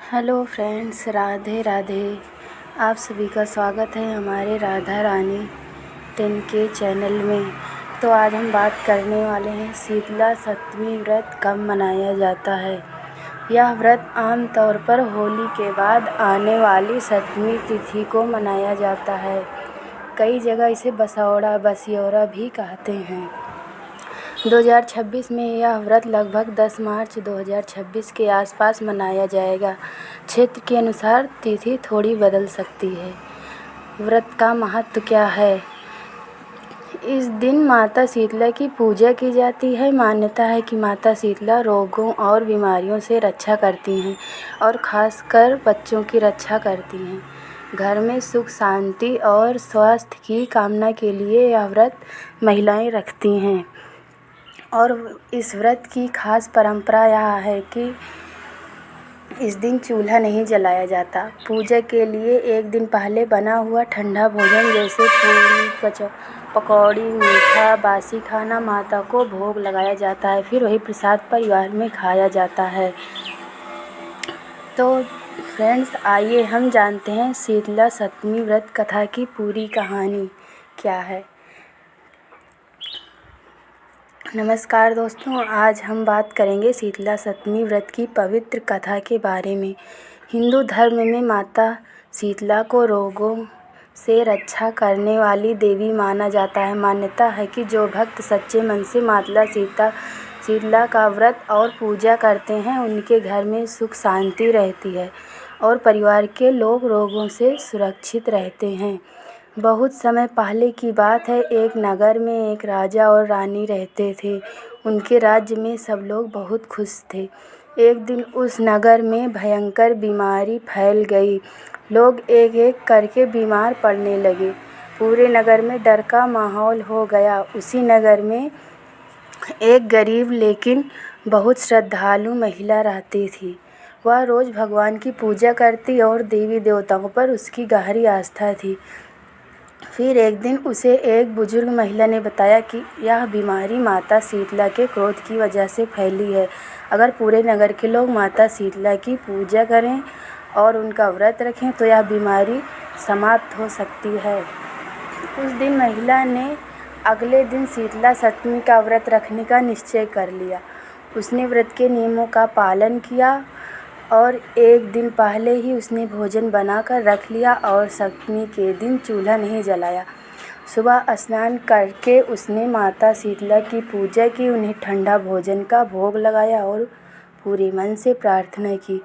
Hello friends, Radhe Radhe. आप सभी का स्वागत है हमारे राधा रानी 10 के चैनल में। तो आज हम बात करने वाले हैं शीतला सप्तमी व्रत कब मनाया जाता है। यह व्रत आम तौर पर होली के बाद आने वाली सप्तमी तिथि को मनाया जाता है। कई जगह इसे बसौड़ा बसियौरा भी कहते हैं। 2026 में यह व्रत लगभग 10 मार्च 2026 के आसपास मनाया जाएगा। क्षेत्र के अनुसार तिथि थोड़ी बदल सकती है। व्रत का महत्व क्या है? इस दिन माता शीतला की पूजा की जाती है। मान्यता है कि माता शीतला रोगों और बीमारियों से रक्षा करती हैं और ख़ासकर बच्चों की रक्षा करती हैं। घर में सुख शांति और स्वास्थ्य की कामना के लिए यह व्रत महिलाएं रखती हैं। और इस व्रत की खास परंपरा यह है कि इस दिन चूल्हा नहीं जलाया जाता। पूजा के लिए एक दिन पहले बना हुआ ठंडा भोजन जैसे पूरी पकौड़ी मीठा बासी खाना माता को भोग लगाया जाता है। फिर वही प्रसाद परिवार में खाया जाता है। तो फ्रेंड्स, आइए हम जानते हैं शीतला सप्तमी व्रत कथा की पूरी कहानी क्या है। नमस्कार दोस्तों, आज हम बात करेंगे शीतला सप्तमी व्रत की पवित्र कथा के बारे में। हिंदू धर्म में माता शीतला को रोगों से रक्षा करने वाली देवी माना जाता है। मान्यता है कि जो भक्त सच्चे मन से माता शीतला का व्रत और पूजा करते हैं उनके घर में सुख शांति रहती है और परिवार के लोग रोगों से सुरक्षित रहते हैं। बहुत समय पहले की बात है। एक नगर में एक राजा और रानी रहते थे। उनके राज्य में सब लोग बहुत खुश थे। एक दिन उस नगर में भयंकर बीमारी फैल गई। लोग एक एक करके बीमार पड़ने लगे। पूरे नगर में डर का माहौल हो गया। उसी नगर में एक गरीब लेकिन बहुत श्रद्धालु महिला रहती थी। वह रोज़ भगवान की पूजा करती और देवी देवताओं पर उसकी गहरी आस्था थी। फिर एक दिन उसे एक बुजुर्ग महिला ने बताया कि यह बीमारी माता शीतला के क्रोध की वजह से फैली है। अगर पूरे नगर के लोग माता शीतला की पूजा करें और उनका व्रत रखें तो यह बीमारी समाप्त हो सकती है। उस दिन महिला ने अगले दिन शीतला सप्तमी का व्रत रखने का निश्चय कर लिया। उसने व्रत के नियमों का पालन किया और एक दिन पहले ही उसने भोजन बनाकर रख लिया और सप्तमी के दिन चूल्हा नहीं जलाया। सुबह स्नान करके उसने माता शीतला की पूजा की, उन्हें ठंडा भोजन का भोग लगाया और पूरे मन से प्रार्थना की।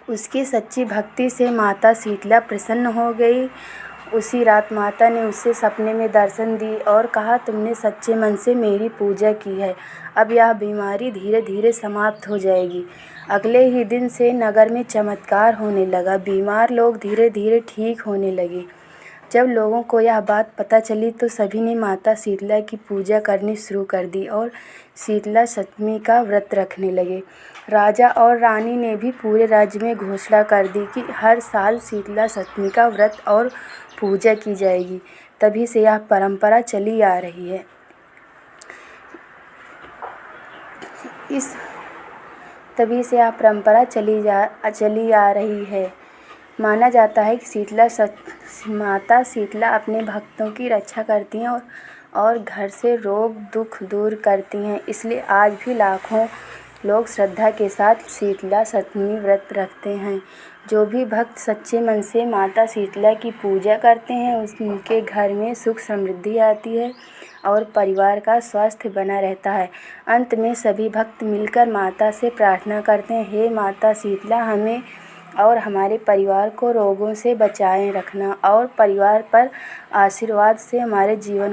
उसकी सच्ची भक्ति से माता शीतला प्रसन्न हो गई। उसी रात माता ने उसे सपने में दर्शन दी और कहा, तुमने सच्चे मन से मेरी पूजा की है, अब यह बीमारी धीरे धीरे समाप्त हो जाएगी। अगले ही दिन से नगर में चमत्कार होने लगा। बीमार लोग धीरे धीरे ठीक होने लगे। जब लोगों को यह बात पता चली तो सभी ने माता शीतला की पूजा करनी शुरू कर दी और शीतला सप्तमी का व्रत रखने लगे। राजा और रानी ने भी पूरे राज्य में घोषणा कर दी कि हर साल शीतला सप्तमी का व्रत और पूजा की जाएगी। तभी से यह परंपरा चली आ रही है। तभी से यह परंपरा चली आ रही है। माना जाता है कि माता शीतला अपने भक्तों की रक्षा करती हैं और घर से रोग दुख दूर करती हैं। इसलिए आज भी लाखों लोग श्रद्धा के साथ शीतला सप्तमी व्रत रखते हैं। जो भी भक्त सच्चे मन से माता शीतला की पूजा करते हैं उनके घर में सुख समृद्धि आती है और परिवार का स्वास्थ्य बना रहता है। अंत में सभी भक्त मिलकर माता से प्रार्थना करते हैं, हे माता शीतला, हमें और हमारे परिवार को रोगों से बचाए रखना और परिवार पर आशीर्वाद से हमारे जीवन